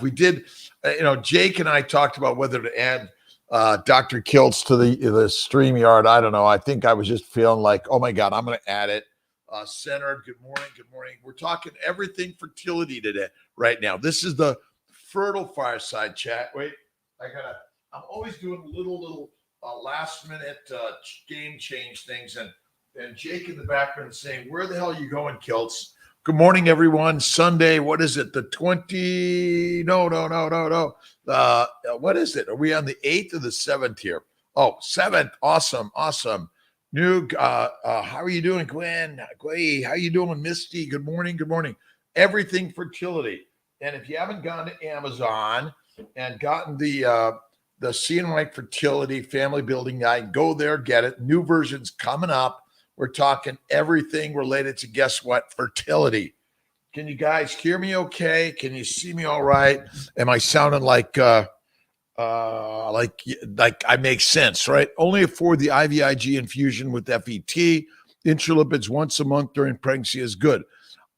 We did, Jake and I talked about whether to add Dr. Kiltz to the stream yard. I don't know. I think I was just feeling like, oh my God, I'm going to add it. Centered. Good morning. Good morning. We're talking everything fertility today, right now. This is the fertile fireside chat. Wait, I'm always doing little last minute game change things. And Jake in the background saying, where the hell are you going, Kiltz? Good morning, everyone. Sunday, what is it? The 20? No. What is it? Are we on the 8th or the 7th here? Oh, 7th. Awesome. New, how are you doing, Gwen? How you doing, Misty? Good morning. Everything fertility. And if you haven't gone to Amazon and gotten the Seeing Right Fertility Family Building Guide, go there, get it. New versions coming up. We're talking everything related to, guess what? Fertility. Can you guys hear me okay? Can you see me all right? Am I sounding like I make sense, right? Only afford the IVIG infusion with FET. Intralipids once a month during pregnancy is good.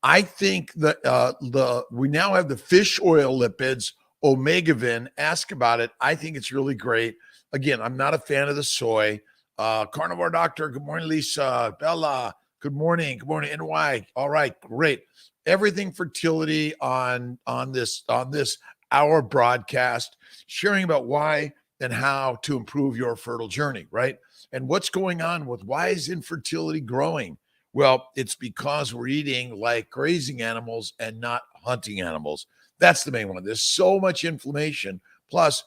I think that we now have the fish oil lipids, Omegavin. Ask about it. I think it's really great. Again, I'm not a fan of the soy. Carnivore Doctor, good morning, Lisa. Bella, good morning. NY. All right, great. Everything fertility on this hour broadcast, sharing about why and how to improve your fertile journey, right? And what's going on with why is infertility growing? Well, it's because we're eating like grazing animals and not hunting animals. That's the main one. There's so much inflammation. Plus,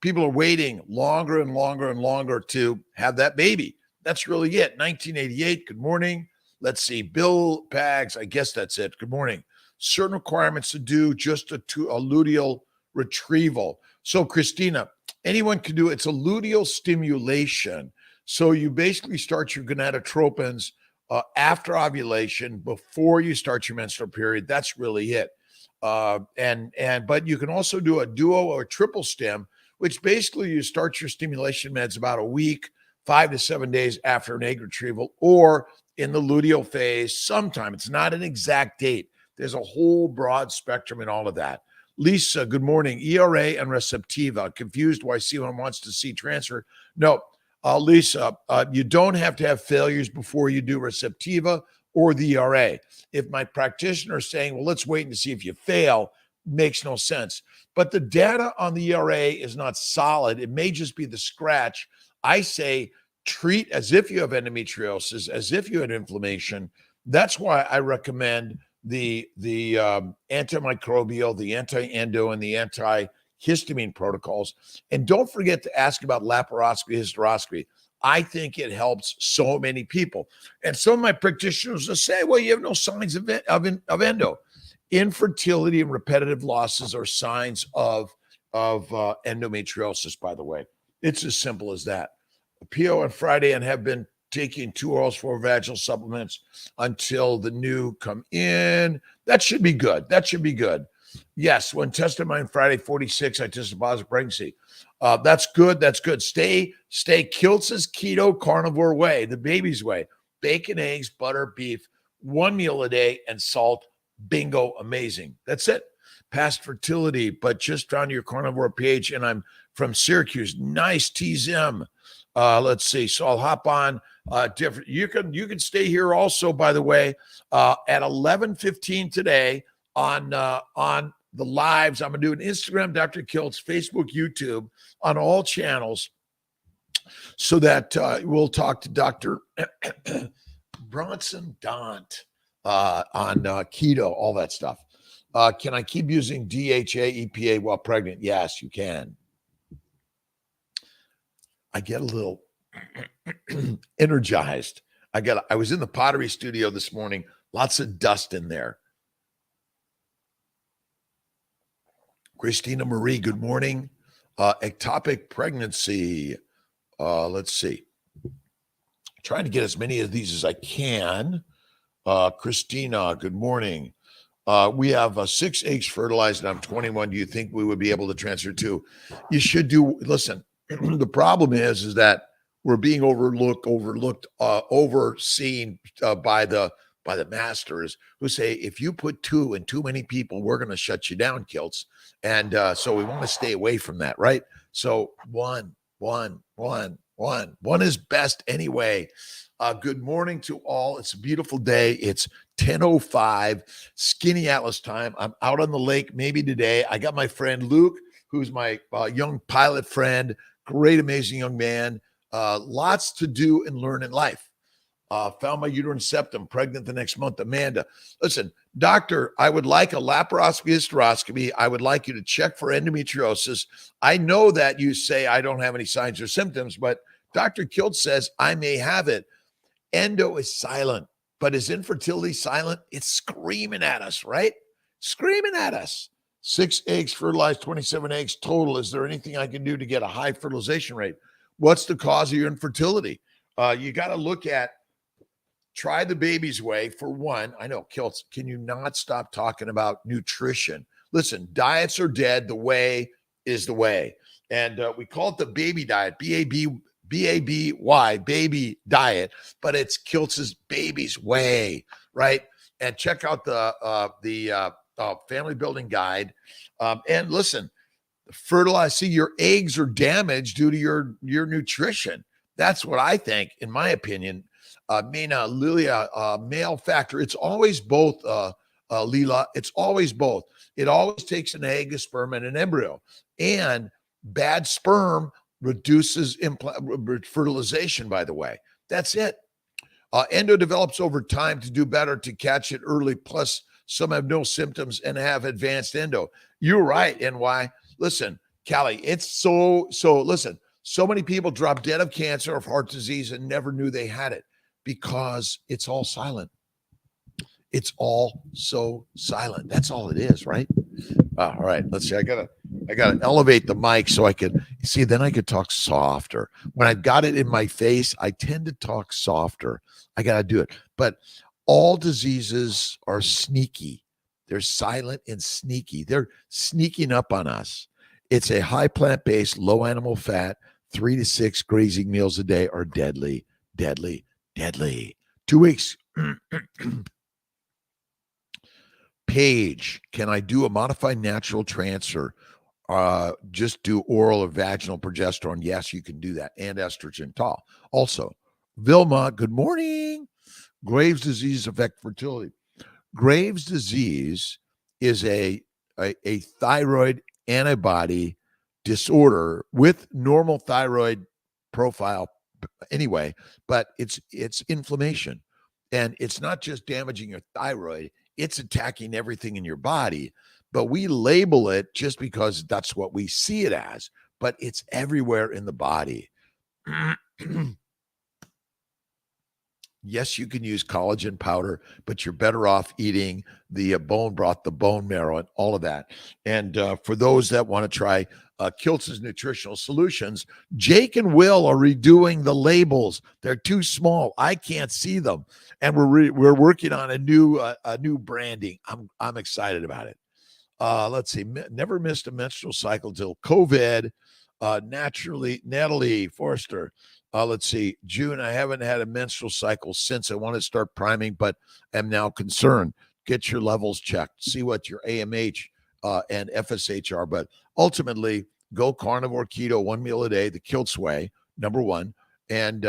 people are waiting longer and longer to have that baby. That's really it. 1988, good morning. Let's see, Bill Pags, I guess that's it. Good morning. Certain requirements to do just a luteal retrieval. So, Christina, anyone can do it. It's a luteal stimulation. So you basically start your gonadotropins after ovulation, before you start your menstrual period. That's really it. But you can also do a duo or a triple stim, which basically you start your stimulation meds about a week, 5 to 7 days after an egg retrieval, or in the luteal phase sometime. It's not an exact date. There's a whole broad spectrum in all of that. Lisa, good morning. ERA and Receptiva. Confused why C1 wants to see transfer. No, Lisa, you don't have to have failures before you do Receptiva or the ERA. If my practitioner is saying, well, let's wait and see if you fail, makes no sense. But the data on the ERA is not solid. It may just be the scratch. I say treat as if you have endometriosis, as if you had inflammation. That's why I recommend the antimicrobial, the anti-endo, and the antihistamine protocols. And don't forget to ask about laparoscopy, hysteroscopy. I think it helps so many people. And some of my practitioners will say, well, you have no signs of endo. Infertility and repetitive losses are signs of endometriosis, by the way. It's as simple as that. PO on Friday and have been taking 2 orals for vaginal supplements until the new come in. That should be good. Yes, when tested mine Friday 46, I tested positive pregnancy. That's good. Stay Kiltz's keto carnivore way, the baby's way. Bacon, eggs, butter, beef, 1 meal a day, and salt. Bingo, amazing. That's it. Past fertility, but just found your carnivore page, and I'm from Syracuse. Nice, TZM. Let's see. So I'll hop on. Different. You can stay here also, by the way, at 11:15 today on the lives. I'm gonna do an Instagram, Dr. Kiltz, Facebook, YouTube, on all channels, so that we'll talk to Dr. Bronson Dant on keto, all that stuff. Can I keep using DHA, EPA while pregnant? Yes, you can. I get a little energized. I was in the pottery studio this morning. Lots of dust in there. Christina Marie, good morning. Ectopic pregnancy. Let's see. Trying to get as many of these as I can. Christina, good morning. We have 6 eggs fertilized and I'm 21. Do you think we would be able to transfer 2? You should do. Listen, the problem is that we're being overseen by the by the masters who say, if you put 2 in too many people, we're going to shut you down, Kiltz. And so we want to stay away from that, right? So one is best anyway. Good morning to all. It's a beautiful day. It's 10:05 Skinny Atlas time. I'm out on the lake maybe today. I got my friend Luke, who's my young pilot friend, great, amazing young man. Lots to do and learn in life. Found my uterine septum, pregnant the next month. Amanda, listen, doctor, I would like a laparoscopy, hysteroscopy. I would like you to check for endometriosis. I know that you say I don't have any signs or symptoms, but Dr. Kiltz says I may have it. Endo is silent, but is infertility silent? It's screaming at us, right? Screaming at us. 6 eggs fertilized, 27 eggs total. Is there anything I can do to get a high fertilization rate? What's the cause of your infertility? You got to look at try the baby's way for one. I know, Kiltz, can you not stop talking about nutrition? Listen, diets are dead. The way is the way. And we call it the baby diet, B-A-B-Y, baby diet, but it's Kiltz's baby's way, right? And check out the family building guide. And listen, fertilize. See, your eggs are damaged due to your nutrition. That's what I think, in my opinion. Mina, Lilia, male factor. It's always both, Leela. It's always both. It always takes an egg, a sperm, and an embryo. And bad sperm reduces fertilization, by the way. That's it. Endo develops over time to do better, to catch it early. Plus, some have no symptoms and have advanced endo. You're right, NY. Listen, Callie, it's so listen, so many people drop dead of cancer, of heart disease, and never knew they had it because it's all silent. It's all so silent. That's all it is, right? All right, let's see. I gotta elevate the mic so I can see. Then I could talk softer. When I've got it in my face, I tend to talk softer. I gotta do it. But all diseases are sneaky. They're silent and sneaky. They're sneaking up on us. It's a high plant-based, low animal fat. 3 to 6 grazing meals a day are deadly, deadly, deadly. 2 weeks. Paige, can I do a modified natural transfer? Just do oral or vaginal progesterone? Yes, you can do that. And estrogen tall. Also, Vilma, good morning. Graves' disease affect fertility. Graves' disease is a thyroid antibody disorder with normal thyroid profile anyway, but it's inflammation. And it's not just damaging your thyroid, it's attacking everything in your body. But we label it just because that's what we see it as, but it's everywhere in the body. Yes, you can use collagen powder, but you're better off eating the bone broth, the bone marrow, and all of that. And for those that want to try Kiltz's Nutritional Solutions, Jake and Will are redoing the labels. They're too small. I can't see them, and we're working on a new branding. I'm excited about it. Let's see. Never missed a menstrual cycle till COVID. Naturally, Natalie Forrester. Let's see. June, I haven't had a menstrual cycle since. I want to start priming, but am now concerned. Get your levels checked. See what your AMH and FSH are. But ultimately, go carnivore, keto, 1 meal a day, the Kiltz way, number one, and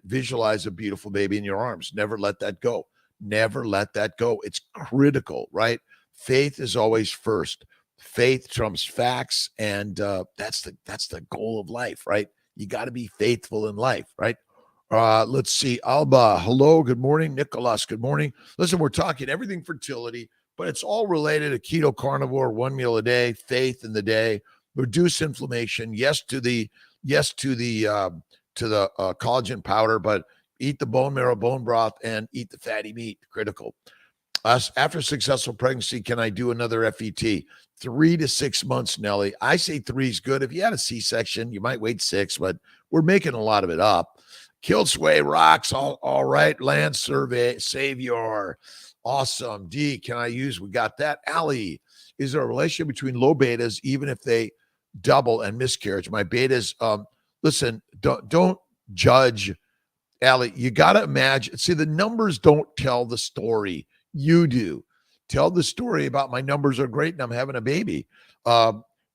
visualize a beautiful baby in your arms. Never let that go. Never let that go. It's critical, right? Faith is always first. Faith trumps facts, and that's the goal of life, right? You got to be faithful in life, right? Let's see. Alba, hello, good morning. Nicholas, good morning. Listen, we're talking everything fertility, but it's all related to keto, carnivore, 1 meal a day, faith in the day, reduce inflammation. Yes to the collagen powder, but eat the bone marrow, bone broth, and eat the fatty meat. Critical. After successful pregnancy, can I do another FET? 3 to 6 months, Nelly. I say 3 is good. If you had a C-section, you might wait 6, but we're making a lot of it up. Kiltz Way rocks. All right. Land survey, Savior. Awesome. D, can I use? We got that. Allie, is there a relationship between low betas, even if they double, and miscarriage? My betas, listen, don't judge Allie, you got to imagine. See, the numbers don't tell the story. You do. Tell the story about my numbers are great and I'm having a baby.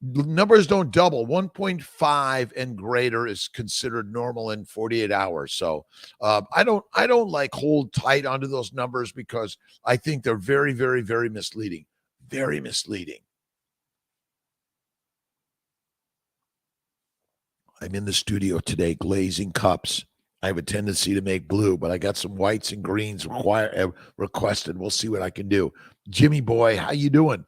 Numbers don't double. 1.5 and greater is considered normal in 48 hours. So I don't like hold tight onto those numbers because I think they're very, very, very misleading. Very misleading. I'm in the studio today glazing cups. I have a tendency to make blue, but I got some whites and greens requested. We'll see what I can do. Jimmy boy, how you doing?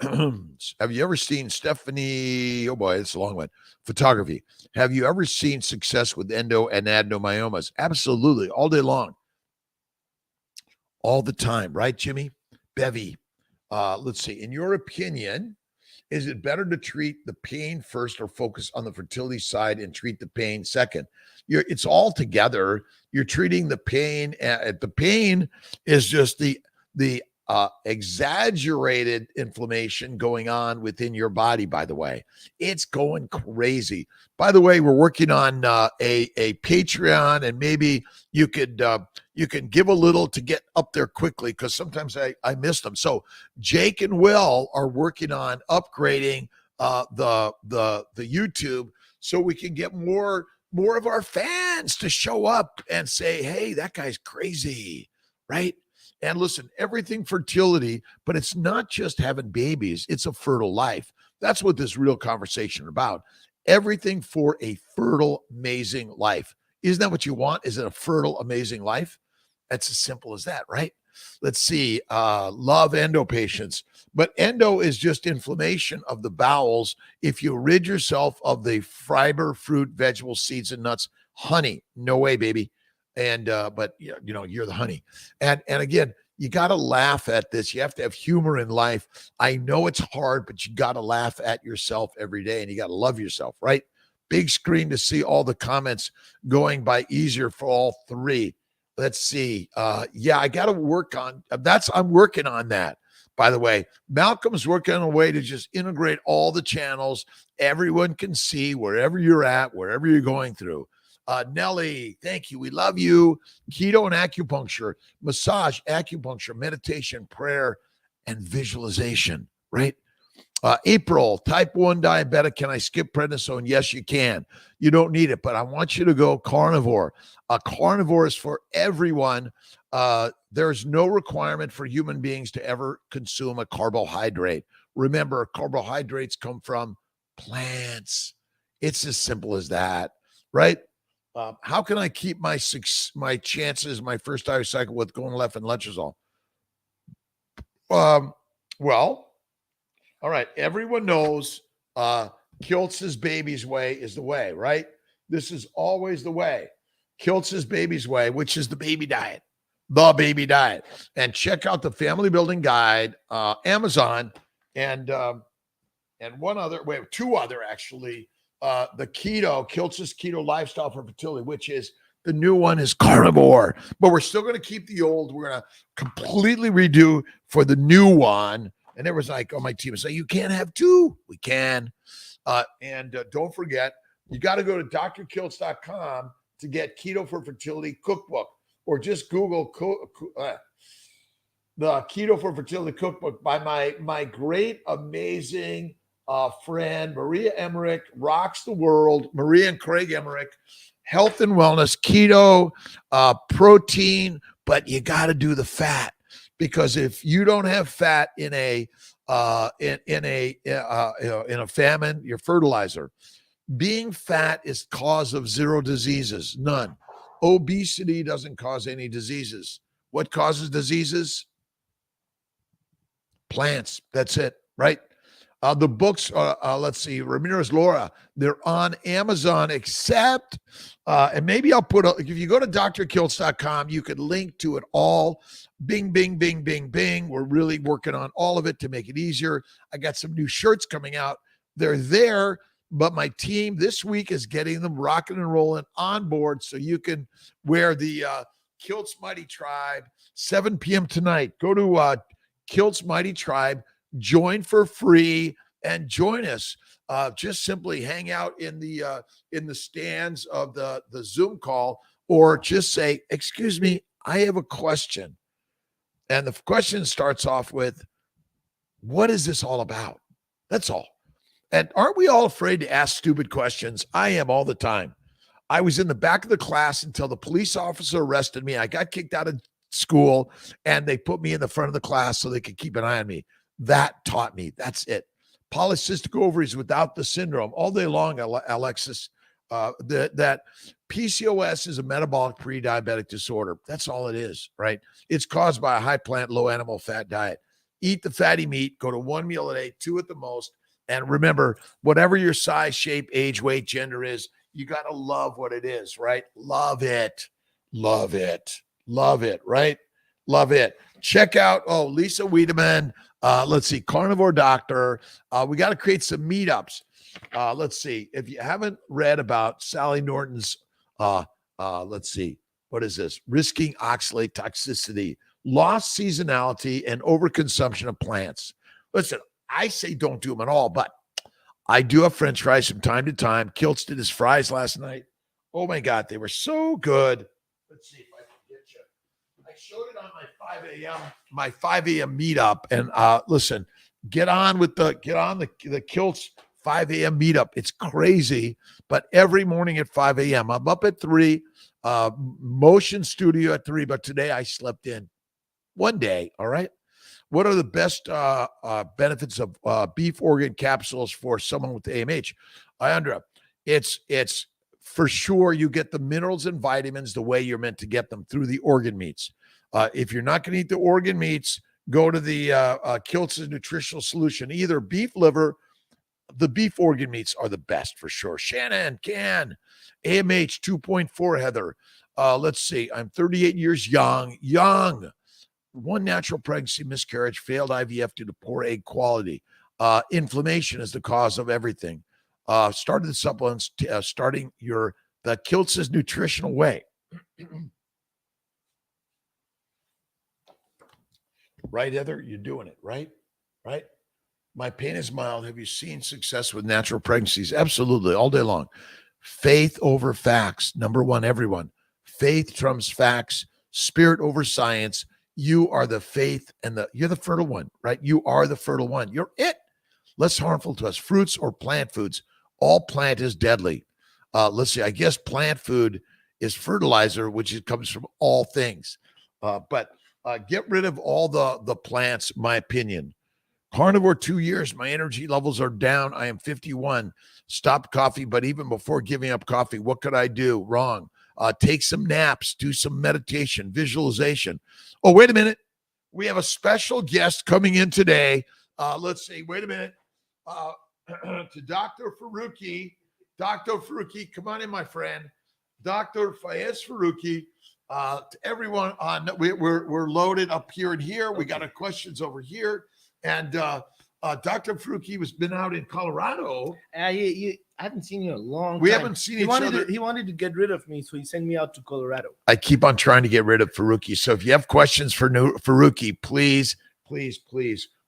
Have you ever seen Stephanie? Oh boy, it's a long one. Photography. Have you ever seen success with endo and adenomyomas? Absolutely, all day long, all the time, right, Jimmy? Bevy. Let's see. In your opinion, is it better to treat the pain first or focus on the fertility side and treat the pain second? It's all together. You're treating the pain. The pain is just the exaggerated inflammation going on within your body. By the way, it's going crazy. By the way, we're working on a Patreon, and maybe you can give a little to get up there quickly because sometimes I miss them. So Jake and Will are working on upgrading the YouTube so we can get more of our fans to show up and say, hey, that guy's crazy, right? And listen, everything fertility, but it's not just having babies, it's a fertile life. That's what this real conversation is about. Everything for a fertile, amazing life. Isn't that what you want? Is it a fertile, amazing life? That's as simple as that, right? Let's see. Love endo patients, but endo is just inflammation of the bowels. If you rid yourself of the fiber, fruit, vegetables, seeds, and nuts, honey, no way, baby. And but you're the honey. And again, you got to laugh at this. You have to have humor in life. I know it's hard, but you got to laugh at yourself every day, and you got to love yourself, right? Big screen to see all the comments going by easier for all three. Let's see. Yeah, I got to work on that's. I'm working on that. By the way, Malcolm's working on a way to just integrate all the channels. Everyone can see wherever you're at, wherever you're going through. Nelly, thank you. We love you. Keto and acupuncture, massage, acupuncture, meditation, prayer, and visualization, right? April, type 1 diabetic. Can I skip prednisone? Yes, you can. You don't need it, but I want you to go carnivore. Carnivore is for everyone. There's no requirement for human beings to ever consume a carbohydrate. Remember, carbohydrates come from plants. It's as simple as that, right? How can I keep my chances, my first diet cycle with going left and letrozole? Well, all right. Everyone knows Kiltz's baby's way is the way, right? This is always the way. Kiltz's baby's way, which is the baby diet. And check out the family building guide, Amazon, and two other actually. The Kiltz's keto lifestyle for fertility, which is the new one is carnivore, but we're still going to keep the old. We're going to completely redo for the new one. And everyone's like, on my team is like, you can't have two. We can. And don't forget, you got to go to drkiltz.com to get Keto for Fertility cookbook, or just Google the Keto for Fertility cookbook by my great, amazing friend, Maria Emmerich, rocks the world. Maria and Craig Emmerich, health and wellness, keto, protein, but you got to do the fat, because if you don't have fat in a famine, your fertilizer. Being fat is cause of zero diseases, none. Obesity doesn't cause any diseases. What causes diseases? Plants. That's it, right? The books, let's see, Ramirez Laura, they're on Amazon, except, and maybe I'll if you go to drkiltz.com, you could link to it all. Bing, bing, bing, bing, bing. We're really working on all of it to make it easier. I got some new shirts coming out. They're there, but my team this week is getting them rocking and rolling on board so you can wear the Kiltz Mighty Tribe, 7 p.m. tonight. Go to Kiltz Mighty Tribe. Join for free and join us. Just simply hang out in the stands of the Zoom call, or just say, excuse me, I have a question. And the question starts off with, what is this all about? That's all. And aren't we all afraid to ask stupid questions? I am all the time. I was in the back of the class until the police officer arrested me. I got kicked out of school and they put me in the front of the class so they could keep an eye on me. That taught me. That's it. Polycystic ovaries without the syndrome. All day long, Alexis, that PCOS is a metabolic pre-diabetic disorder. That's all it is, right? It's caused by a high plant, low animal fat diet. Eat the fatty meat, go to one meal a day, 2 at the most. And remember, whatever your size, shape, age, weight, gender is, you got to love what it is, right? Love it. Love it. Love it, right? Love it. Check out, Lisa Wiedemann. Let's see, Carnivore Doctor. We got to create some meetups. Let's see. If you haven't read about Sally Norton's, let's see, what is this? Risking oxalate toxicity, lost seasonality, and overconsumption of plants. Listen, I say don't do them at all, but I do have French fries from time to time. Kiltz did his fries last night. Oh my God, they were so good. Let's see if I can get you. I showed it on my 5 a.m. meetup. And listen, get on the Kiltz 5 a.m. meetup. It's crazy, but every morning at 5 a.m. I'm up at 3, motion studio at 3, but today I slept in one day. All right. What are the best benefits of beef organ capsules for someone with AMH? Ayandra, it's for sure you get the minerals and vitamins the way you're meant to get them through the organ meats. If you're not going to eat the organ meats, go to the Kiltz's nutritional solution. Either beef liver, the beef organ meats are the best for sure. Shannon, Can, AMH 2.4, Heather. Let's see. I'm 38 years young. 1 natural pregnancy miscarriage, failed IVF due to poor egg quality. Inflammation is the cause of everything. Started the supplements, starting the Kiltz's nutritional way. Right, Heather? You're doing it, right? Right? My pain is mild. Have you seen success with natural pregnancies? Absolutely, all day long. Faith over facts. Number one, everyone. Faith trumps facts. Spirit over science. You are the faith and you're the fertile one, right? You are the fertile one. You're it. Less harmful to us. Fruits or plant foods. All plant is deadly. Let's see. I guess plant food is fertilizer, which comes from all things. But get rid of all the plants, my opinion. Carnivore 2 years. My energy levels are down. I am 51. Stopped coffee, but even before giving up coffee, what could I do? Wrong. Take some naps, do some meditation, visualization. Oh, wait a minute. We have a special guest coming in today. Let's see. Wait a minute. To Dr. Faruqi. Dr. Faruqi, come on in, my friend. Dr. Fayez Faruqi. To everyone, we're loaded up here and here. We got our questions over here. And Dr. Faruqi has been out in Colorado. I haven't seen you in a long time. We haven't seen each other. He wanted to get rid of me, so he sent me out to Colorado. I keep on trying to get rid of Faruqi. So if you have questions for Faruqi, please,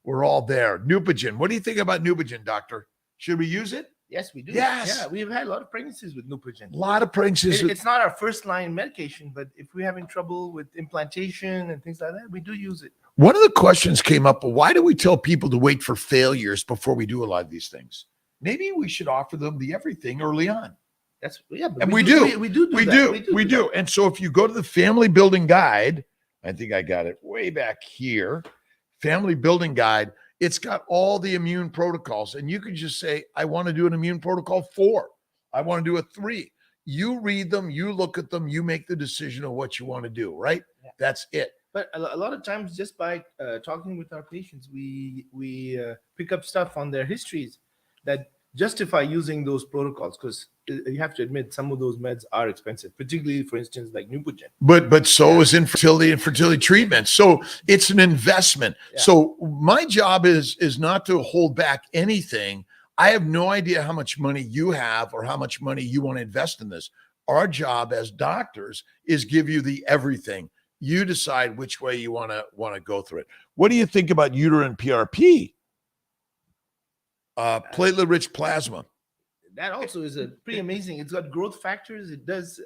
we're all there. Neupogen. What do you think about Neupogen, doctor? Should we use it? Yes, we do. Yes. Yeah, we've had a lot of pregnancies with Neupogen. A lot of pregnancies. It's not our first line medication, but if we're having trouble with implantation and things like that, we do use it. One of the questions came up, why do we tell people to wait for failures before we do a lot of these things? Maybe we should offer them the everything early on. And we do. And so if you go to the Family Building Guide, I think I got it way back here, Family Building Guide, it's got all the immune protocols. And you can just say, I want to do an immune protocol 4. I want to do a 3. You read them, you look at them, you make the decision of what you want to do, right? Yeah. That's it. But a lot of times, just by talking with our patients, we pick up stuff on their histories that justify using those protocols, because you have to admit some of those meds are expensive, particularly, for instance, like Neupogen. But so is infertility and fertility treatment. So it's an investment. Yeah. So my job is not to hold back anything. I have no idea how much money you have or how much money you want to invest in this. Our job as doctors is give you the everything. You decide which way you want to go through it. What do you think about uterine PRP? Platelet-rich plasma. That also is pretty amazing. It's got growth factors. It does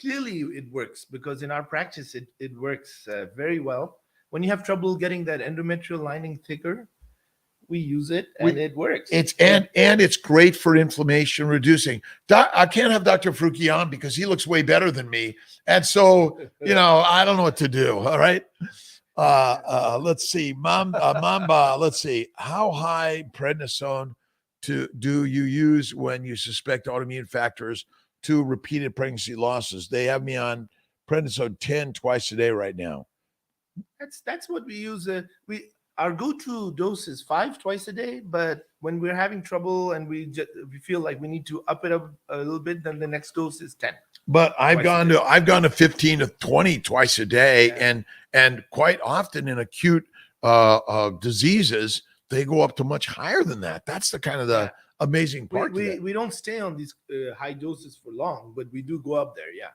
clearly it works because in our practice it works very well. When you have trouble getting that endometrial lining thicker, we use it and it works. It's and it's great for inflammation reducing. I can't have Dr. Fruki on because he looks way better than me, and so I don't know what to do. All right, let's see, Mamba. Let's see, how high prednisone do you use when you suspect autoimmune factors to repeated pregnancy losses? They have me on prednisone 10 twice a day right now. That's what we use. Our go-to dose is 5 twice a day, but when we're having trouble and we feel like we need to up it up a little bit, then the next dose is 10. But I've gone to 15 to 20 twice a day, and quite often in acute diseases they go up to much higher than that. That's the kind of the amazing part. We don't stay on these high doses for long, but we do go up there. Yeah.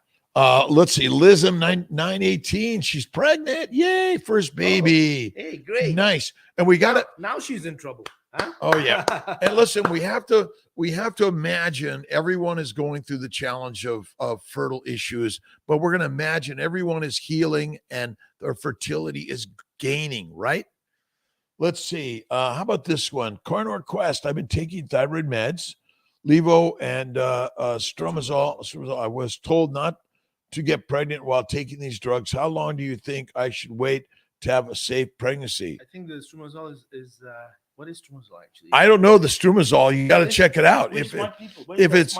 Let's see, Lism 918. She's pregnant. Yay, first baby. Hey, great. Nice. And we got it. Now she's in trouble. Huh? Oh, yeah. And listen, we have to imagine everyone is going through the challenge of fertile issues, but we're going to imagine everyone is healing and their fertility is gaining, right? Let's see. How about this one? Carnor Quest. I've been taking thyroid meds, Levo and Stromazole. I was told not to get pregnant while taking these drugs. How long do you think I should wait to have a safe pregnancy? I think the Stromazole is what is Stromazole actually? I don't know the Stromazole. You got to check it out. If it's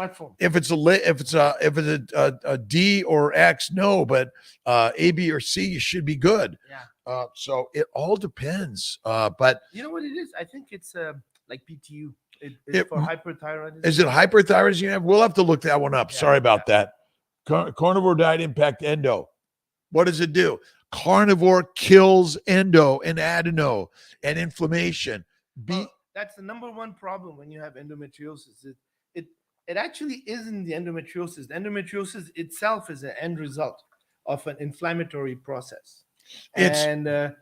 a D or X, no, but A, B, or C, you should be good. Yeah. So it all depends. But you know what it is? I think it's like PTU. It's for hyperthyroidism. Is it hyperthyroidism you have? We'll have to look that one up. Sorry about that. Carnivore diet impact endo. What does it do? Carnivore kills endo and adeno and inflammation. That's the number one problem when you have endometriosis. It actually isn't the endometriosis. The endometriosis itself is an end result of an inflammatory process. And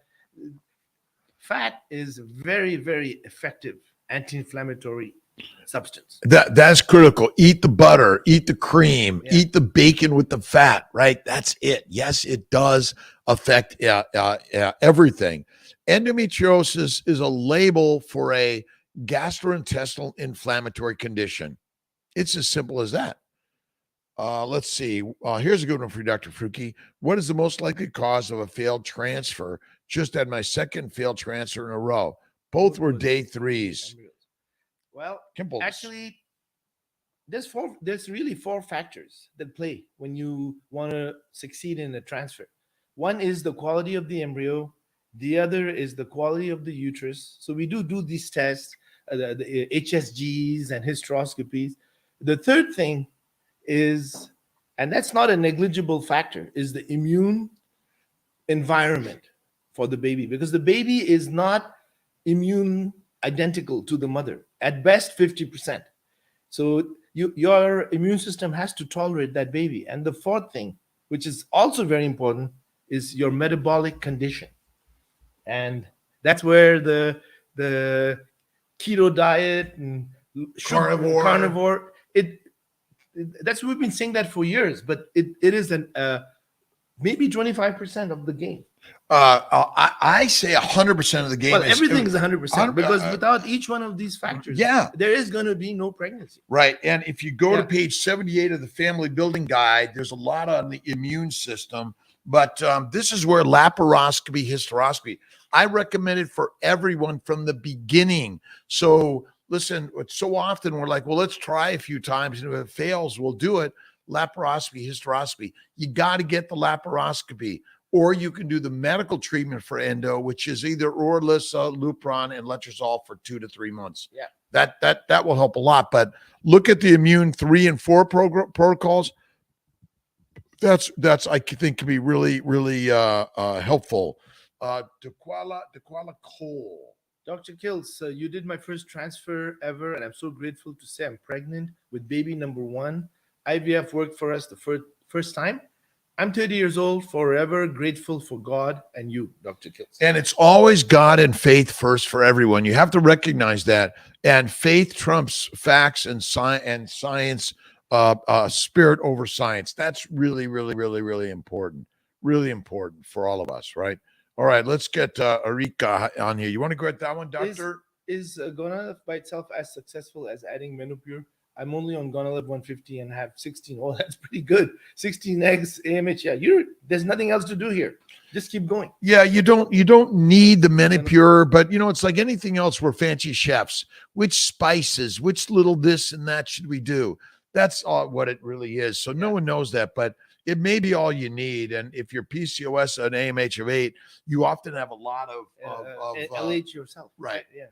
fat is very, very effective anti-inflammatory substance. That's critical. Eat the butter, eat the cream, eat the bacon with the fat, right? That's it. Yes, it does affect everything. Endometriosis is a label for a gastrointestinal inflammatory condition. It's as simple as that. Let's see. Here's a good one for you, Dr. Fruki. What is the most likely cause of a failed transfer? Just had my second failed transfer in a row. Both were day 3s. Well, Kiltz. Actually, there's really 4 factors that play when you want to succeed in a transfer. One is the quality of the embryo. The other is the quality of the uterus. So we do these tests, the HSGs and hysteroscopies. The third thing is, and that's not a negligible factor, is the immune environment for the baby, because the baby is not immune identical to the mother. At best, 50%. So your immune system has to tolerate that baby. And the fourth thing, which is also very important, is your metabolic condition. And that's where the keto diet and carnivore, that's we've been saying that for years, but it is maybe 25% of the game. I say 100% of the game. Well, everything is 100% because without each one of these factors, there is going to be no pregnancy. Right. And if you go to page 78 of the Family Building Guide, there's a lot on the immune system. But this is where laparoscopy, hysteroscopy, I recommend it for everyone from the beginning. So listen, so often we're like, well, let's try a few times. And if it fails, we'll do it. Laparoscopy, hysteroscopy. You got to get the laparoscopy. Or you can do the medical treatment for endo, which is either Orlissa, Lupron, and Letrozole for 2 to 3 months. Yeah, that will help a lot. But look at the immune 3 and 4 protocols. That's I think can be really helpful. Dequala Cole. Dr. Kiltz, you did my first transfer ever, and I'm so grateful to say I'm pregnant with baby number 1. IVF worked for us the first time. I'm 30 years old, forever grateful for God and you, Dr. Kiltz. And it's always God and faith first for everyone. You have to recognize that. And faith trumps facts and science spirit over science. That's really, really, really, really important. Really important for all of us, right? All right, let's get Arika on here. You want to go at that one, Doctor? Is Gonalev by itself as successful as adding Menopur? I'm only on Gonalev 150 and have 16. Oh, that's pretty good. 16 eggs, AMH. Yeah, there's nothing else to do here. Just keep going. Yeah, you don't need the Menopur, but it's like anything else. We're fancy chefs. Which spices, which little this and that should we do? That's all what it really is. So no one knows that, but it may be all you need. And if you're PCOS an AMH of 8, you often have a lot of LH yourself. Right. Yeah,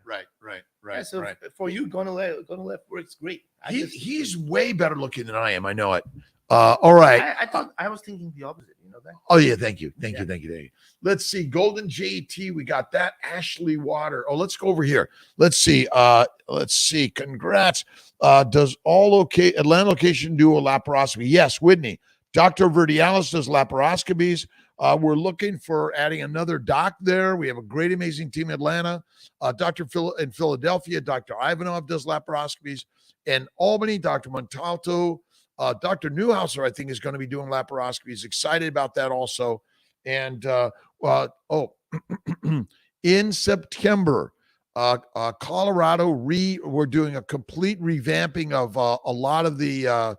so for you, Gonalev works great. He's way better looking than I am. I know it. All right. I was thinking the opposite. You know that? Oh yeah, thank you. Let's see. Golden JT, we got that. Ashley Water. Oh, let's go over here. Let's see. Congrats. Does all Atlanta location do a laparoscopy? Yes, Whitney. Dr. Verdialis does laparoscopies. We're looking for adding another doc there. We have a great, amazing team in Atlanta. Dr. In Philadelphia, Dr. Ivanov does laparoscopies. In Albany, Dr. Montalto. Dr. Newhouser, I think, is going to be doing laparoscopies. Excited about that also. And in September, Colorado, we're doing a complete revamping of a lot of the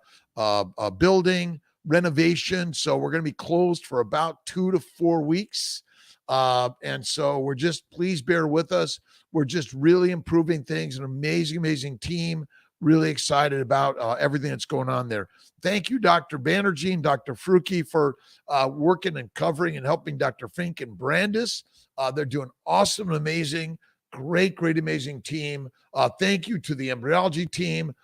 building renovation. So we're going to be closed for about 2 to 4 weeks. And so please bear with us. We're just really improving things. An amazing, amazing team. Really excited about everything that's going on there. Thank you, Dr. Banerjee and Dr. Fruki, for working and covering and helping Dr. Fink and Brandis. They're doing awesome and amazing. Great, amazing team. Thank you to the embryology team,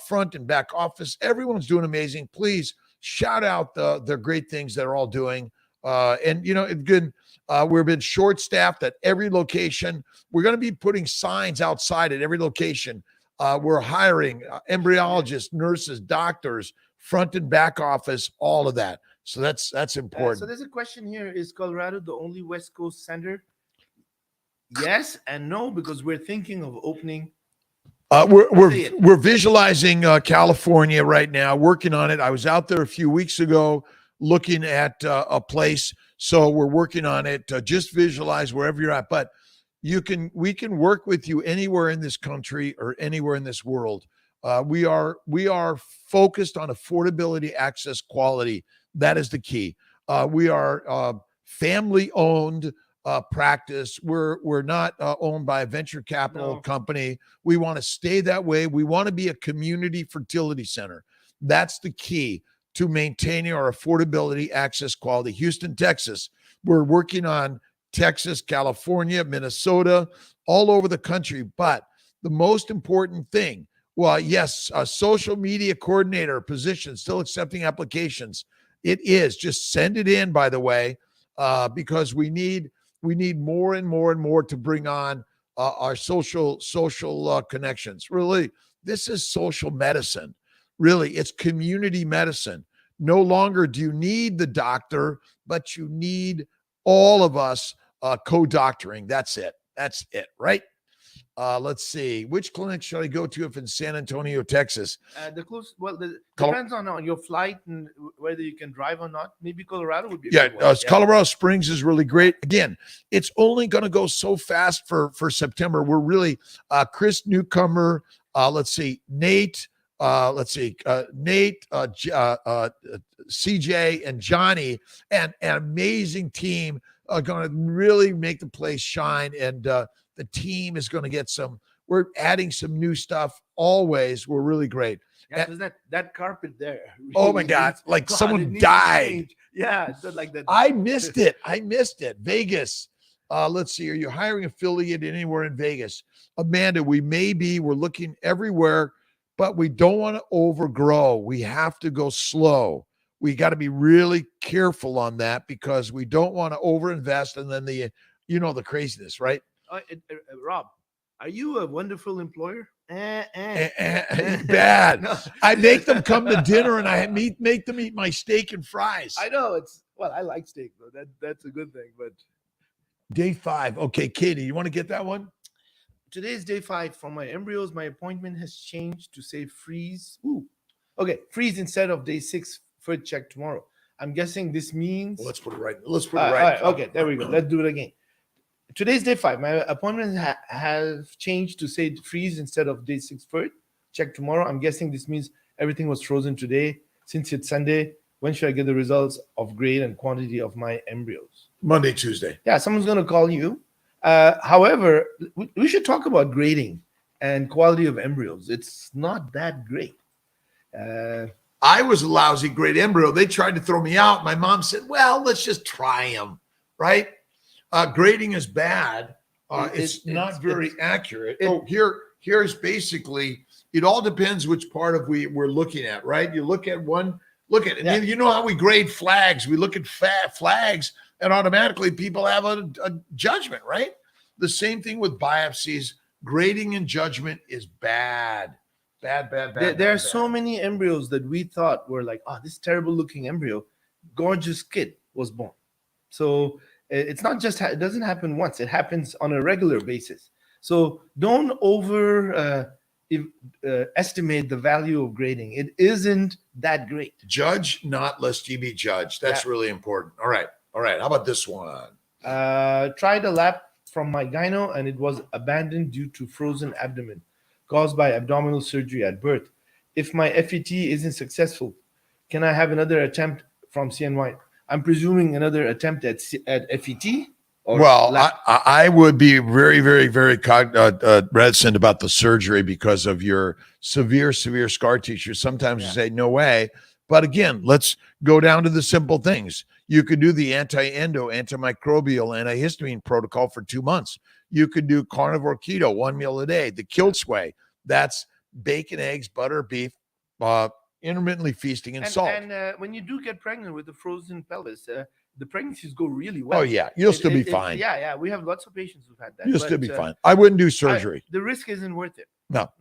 front and back office. Everyone's doing amazing. Please shout out the great things they're all doing. We've been short-staffed at every location. We're going to be putting signs outside at every location. We're hiring embryologists, nurses, doctors, front and back office, all of that. So that's important. So there's a question here. Is Colorado the only West Coast center? Yes and no, because we're thinking of opening. We're visualizing California right now, working on it. I was out there a few weeks ago looking at a place. So we're working on it. Just visualize wherever you're at. But we can work with you anywhere in this country or anywhere in this world. We are focused on affordability, access, quality. That is the key. We are family owned practice. We're not owned by a venture capital company. We want to stay that way. We want to be a community fertility center. That's the key to maintaining our affordability, access, quality. Houston, Texas. We're working on Texas, California, Minnesota, all over the country. But the most important thing, well, yes, a social media coordinator position, still accepting applications. It is. Just send it in, by the way, because we need more and more and more to bring on our social connections. Really, this is social medicine. Really, it's community medicine. No longer do you need the doctor, but you need all of us co-doctoring. That's it, right? Let's see. Which clinic should I go to if in San Antonio, Texas? Depends on your flight and whether you can drive or not. Maybe Colorado would be Colorado Springs is really great. Again, it's only going to go so fast for September. We're really Chris Newcomer. Let's see. Nate. Nate, CJ, and Johnny, and an amazing team are going to really make the place shine. And the team is going to get we're adding some new stuff always. We're really great. Yeah, because that carpet there. Really, oh my God, like someone died. Yeah, it's not like that. I missed it. Vegas. Let's see. Are you hiring affiliate anywhere in Vegas? Amanda, we're looking everywhere. But we don't want to overgrow. We have to go slow. We got to be really careful on that because we don't want to overinvest and then the craziness, right? Rob, are you a wonderful employer? Bad. No. I make them come to dinner and I make them eat my steak and fries. I know I like steak though. That's a good thing. But day 5. Okay, Katie, you want to get that one? Today is day 5 for my embryos. My appointment has changed to say freeze. Okay, freeze instead of day 6 for check tomorrow. I'm guessing this means. Well, let's put it right. Let's put it All right. right, okay, there we go. Let's do it again. Today's day 5. My appointments have changed to say freeze instead of day 6 for check tomorrow. I'm guessing this means everything was frozen today. Since it's Sunday, when should I get the results of grade and quantity of my embryos? Monday, Tuesday. Yeah, someone's going to call you. However, we should talk about grading and quality of embryos. It's not that great. I was a lousy grade embryo. They tried to throw me out. My mom said, well, let's just try them, right? Grading is bad. It's not very accurate. Here's basically, it all depends which part of we're looking at, right? You look at one, and you know how we grade flags. We look at flags, and automatically people have a judgment, right? The same thing with biopsies. Grading and judgment is bad. Bad. There are so many embryos that we thought were like, oh, this terrible looking embryo, gorgeous kid was born. So it's not just, it doesn't happen once. It happens on a regular basis. So don't estimate the value of grading. It isn't that great. Judge not lest ye be judged. That's really important. All right. How about this one? Tried a lap from my gyno and it was abandoned due to frozen abdomen caused by abdominal surgery at birth. If my FET isn't successful, can I have another attempt from CNY? I'm presuming another attempt at FET? Well, I would be very, very, very reticent about the surgery because of your severe scar tissue. Sometimes you say, no way. But again, let's go down to the simple things. You could do the anti-endo, antimicrobial, antihistamine protocol for 2 months. You could do carnivore keto, 1 meal a day, the Kiltz way. That's bacon, eggs, butter, beef, intermittently feasting, and salt. And when you do get pregnant with the frozen pelvis, the pregnancies go really well. Oh, yeah. You'll still be fine. Yeah. We have lots of patients who've had that. You'll still be fine. I wouldn't do surgery. The risk isn't worth it. No.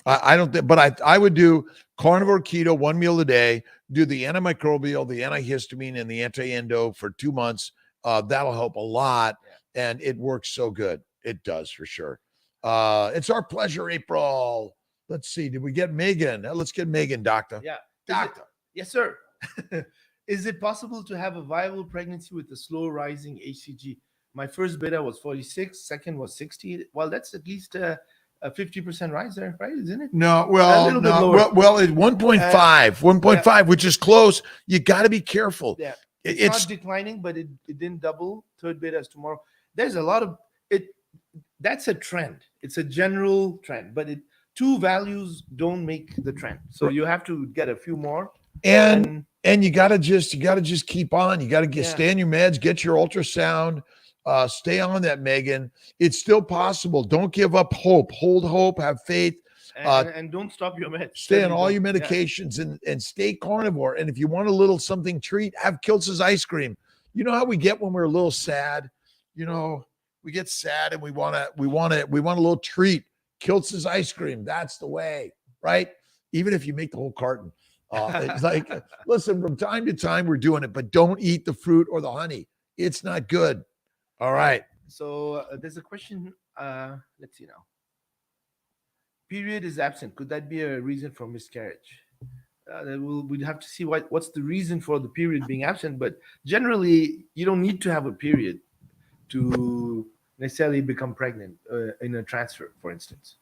I don't think, but I would do carnivore keto, 1 meal a day, do the antimicrobial, the antihistamine, and the anti-endo for 2 months. That'll help a lot. And it works so good. It does for sure. It's our pleasure, April. Let's see. Did we get Megan? Let's get Megan, doctor. Yeah. Doctor. Yes, sir. Is it possible to have a viable pregnancy with a slow rising HCG? My first beta was 46, second was 60. Well, that's at least a 50% rise there, right? Isn't it? No, well, it's 1.5, which is close. You got to be careful. Yeah. It's not declining, but it didn't double. Third beta is tomorrow. There's a lot of it. That's a trend. It's a general trend, but two values don't make the trend. So you have to get a few more. And you gotta just keep on. You gotta stay on your meds, get your ultrasound, stay on that, Megan. It's still possible. Don't give up hope. Hold hope, have faith. And don't stop your meds. Stay on all your medications and stay carnivore. And if you want a little something treat, have Kiltz's ice cream. You know how we get when we're a little sad? You know, we get sad and we want a little treat. Kiltz's ice cream. That's the way, right? Even if you make the whole carton. It's like, listen, from time to time we're doing it, but don't eat the fruit or the honey. It's not good. All right. So there's a question. Let's see now. Period is absent. Could that be a reason for miscarriage? We'd have to see what's the reason for the period being absent. But generally, you don't need to have a period to necessarily become pregnant in a transfer, for instance.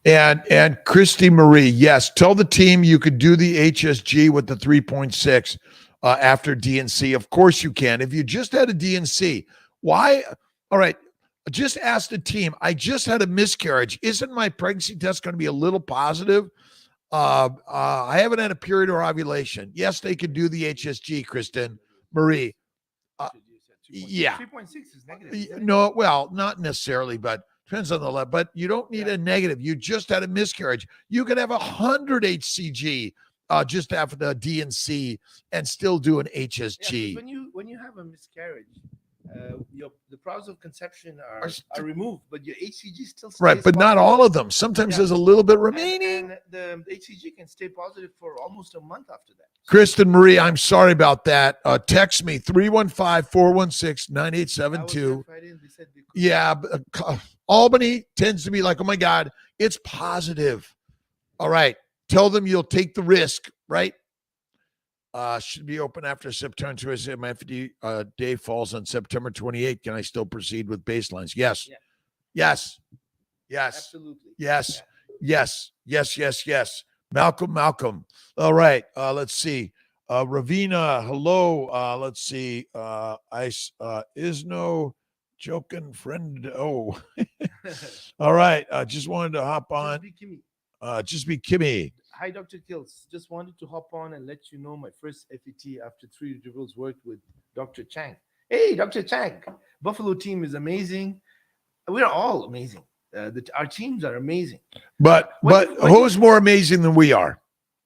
And Christy Marie, yes, tell the team you could do the HSG with the 3.6 after DNC. Of course you can. If you just had a DNC, why? All right, just ask the team. I just had a miscarriage. Isn't my pregnancy test going to be a little positive? I haven't had a period or ovulation. Yes, they could do the HSG, Kristen Marie. Yeah. 3.6 is negative. No, well, not necessarily, but depends on the level. But you don't need a negative. You just had a miscarriage. You could have 100 HCG just after the DNC and still do an HSG. Yeah, when you have a miscarriage, the powers of conception are removed, but your HCG still stays right, but positive. not all of them. Sometimes there's a little bit remaining. And the HCG can stay positive for almost a month after that. Kristen Marie, I'm sorry about that. Text me 315-416-9872. Yeah, Albany tends to be like, oh my God, it's positive. All right. Tell them you'll take the risk, right? Should be open after September 27th. My 50 day falls on September 28th. Can I still proceed with baselines? Yes. Yeah. Yes. Yes. Absolutely. Yes. Yeah. Yes. Malcolm. All right. Let's see. Ravina, hello. Let's see. Is no joking friend. Oh, all right. Just wanted to hop on. Just be Kimmy. Hi, Dr. Kiltz. Just wanted to hop on and let you know my first FET after 3 retrievals worked with Dr. Chang. Hey, Dr. Chang. Buffalo team is amazing. We're all amazing. Our teams are amazing. But who's more amazing than we are?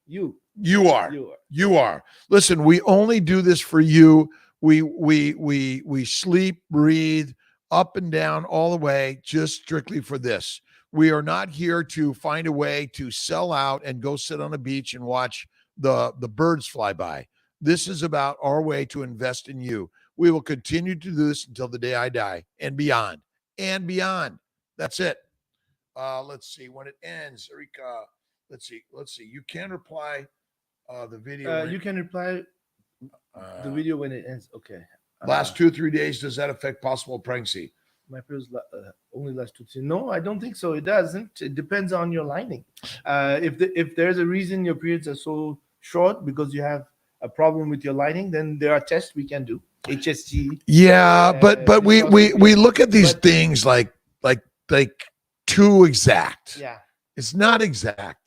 You. You are. Listen, we only do this for you. We sleep, breathe up and down all the way just strictly for this. We are not here to find a way to sell out and go sit on a beach and watch the birds fly by. This is about our way to invest in you. We will continue to do this until the day I die and beyond. That's it. Let's see when it ends. Erika, let's see. You can reply the video. You can reply the video when it ends. Okay. Last 2 or 3 days, does that affect possible pregnancy? My periods only last 2 days. No, I don't think so. It doesn't. It depends on your lining. If there's a reason your periods are so short because you have a problem with your lining, then there are tests we can do. HSG. Yeah, but we look at these things like too exact. Yeah. It's not exact.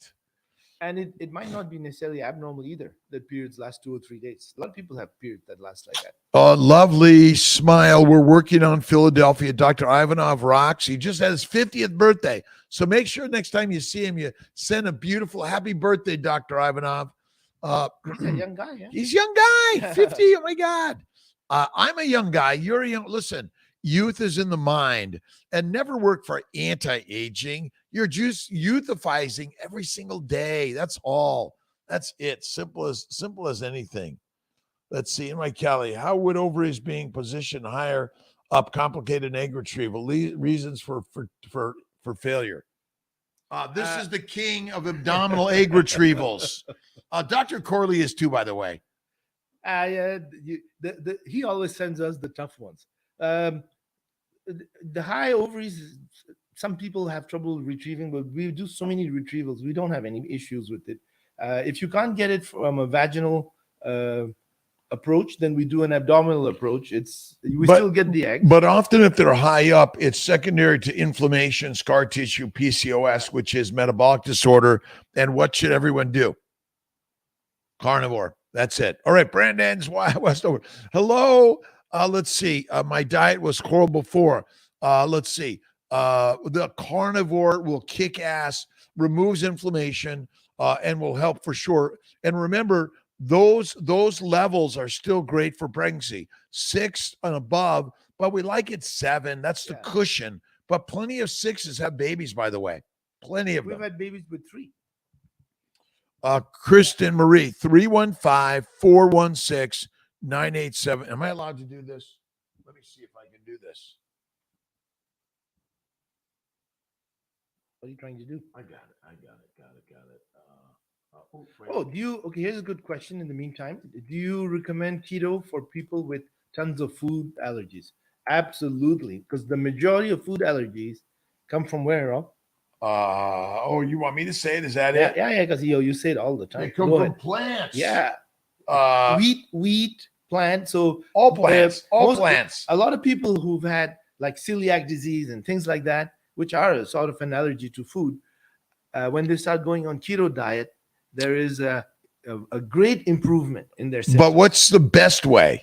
And it might not be necessarily abnormal either that periods last 2 or 3 days. A lot of people have periods that last like that. Oh, lovely smile. We're working on Philadelphia. Dr. Ivanov rocks. He just had his 50th birthday. So make sure next time you see him, you send a beautiful happy birthday, Dr. Ivanov. He's a young guy, yeah? He's a young guy. 50. Oh, my God. I'm a young guy. You're a young. Listen, youth is in the mind, and never work for anti-aging. You're just youthifying every single day. That's all. That's it. Simple as anything. Let's see. In my Kelly, how would ovaries being positioned higher up complicate an egg retrieval? Reasons for failure. This is the king of abdominal egg retrievals. Dr. Corley is too, by the way. He always sends us the tough ones. The high ovaries, some people have trouble retrieving, but we do so many retrievals. We don't have any issues with it. If you can't get it from a vaginal approach, then we do an abdominal approach. We still get the eggs. But often if they're high up, it's secondary to inflammation, scar tissue, PCOS, which is metabolic disorder. And what should everyone do? Carnivore. That's it. All right, Brandon's Westover. Hello. Let's see. My diet was horrible before. Let's see. The carnivore will kick ass, removes inflammation, and will help for sure. And remember, those levels are still great for pregnancy. 6 and above, but we like it 7. That's the cushion. But plenty of 6s have babies, by the way. Plenty of them. We've had babies with 3. Kristen Marie, 315-416-987. Am I allowed to do this? Let me see if I can do this. What are you trying to do? I got it. Okay, here's a good question in the meantime. Do you recommend keto for people with tons of food allergies? Absolutely, because the majority of food allergies come from where, Rob? You want me to say it? Is that it? Yeah, because you say it all the time. They come from plants. Yeah. Wheat, plant. So all plants. A lot of people who've had like celiac disease and things like that, which are a sort of an allergy to food, when they start going on keto diet, there is a great improvement in their symptoms. But what's the best way?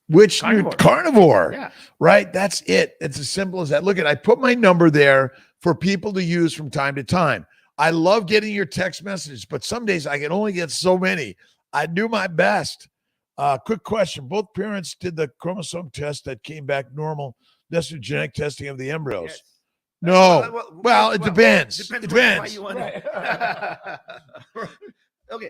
Which carnivore? Yeah. Right? That's it. It's as simple as that. Look I put my number there for people to use from time to time. I love getting your text messages, but some days I can only get so many. I do my best. Quick question. Both parents did the chromosome test that came back normal. That's the genetic testing of the embryos. Yes. No. Well, it depends. It depends. Okay.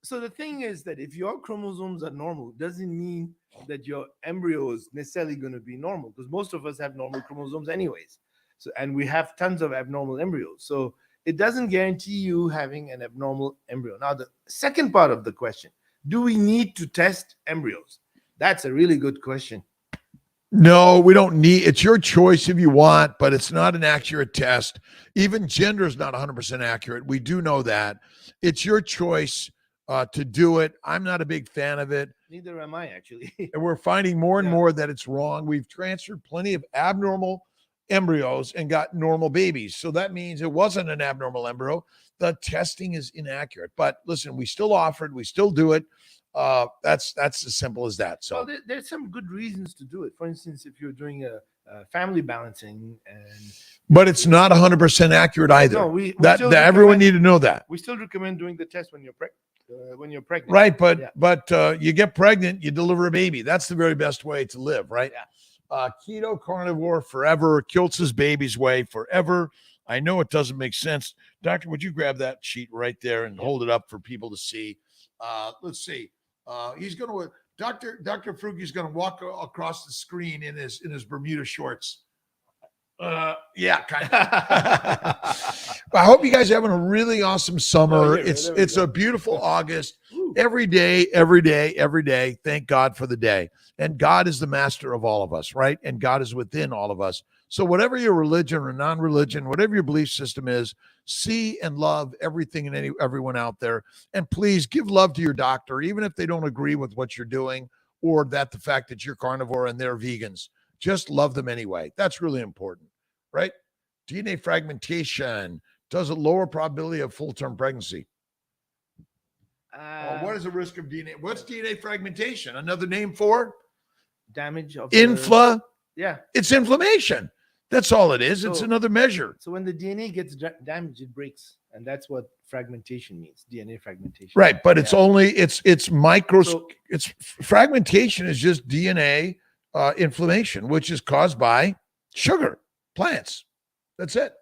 So the thing is that if your chromosomes are normal, doesn't mean that your embryo is necessarily going to be normal, because most of us have normal chromosomes anyways. So, and we have tons of abnormal embryos. So it doesn't guarantee you having an abnormal embryo. Now, the second part of the question, do we need to test embryos? That's a really good question. No, we don't need. It's your choice if you want, but it's not an accurate test. Even gender is not 100% accurate. We do know that. It's your choice to do it. I'm not a big fan of it. Neither am I, actually. And we're finding more and more that it's wrong. We've transferred plenty of abnormal embryos and got normal babies. So that means it wasn't an abnormal embryo. The testing is inaccurate. But listen, we still offer it. We still do it. That's as simple as that. So well, there's some good reasons to do it. For instance, if you're doing a family balancing, but it's not 100% accurate either. No, we that everyone need to know that. We still recommend doing the test when you're pregnant. Right, but you get pregnant, you deliver a baby. That's the very best way to live, right? Yeah. Keto carnivore forever. Kiltz's baby's way forever. I know it doesn't make sense. Doctor, would you grab that sheet right there and hold it up for people to see? Let's see. He's going to Dr. Frugi's going to walk across the screen in his Bermuda shorts. Yeah, kind of. I hope you guys are having a really awesome summer. It's a beautiful August. Every day. Thank God for the day. And God is the master of all of us, right? And God is within all of us. So whatever your religion or non-religion, whatever your belief system is, see and love everything and everyone out there. And please give love to your doctor, even if they don't agree with what you're doing or the fact that you're carnivore and they're vegans. Just love them anyway. That's really important, right? DNA fragmentation. Does it lower probability of full-term pregnancy? What is the risk of DNA? What's DNA fragmentation? Another name for? Damage of Yeah. It's inflammation. That's all it is. It's another measure. So when the DNA gets damaged, it breaks. And that's what fragmentation means, DNA fragmentation. Right. But it's only, it's fragmentation is just DNA inflammation, which is caused by sugar, plants. That's it.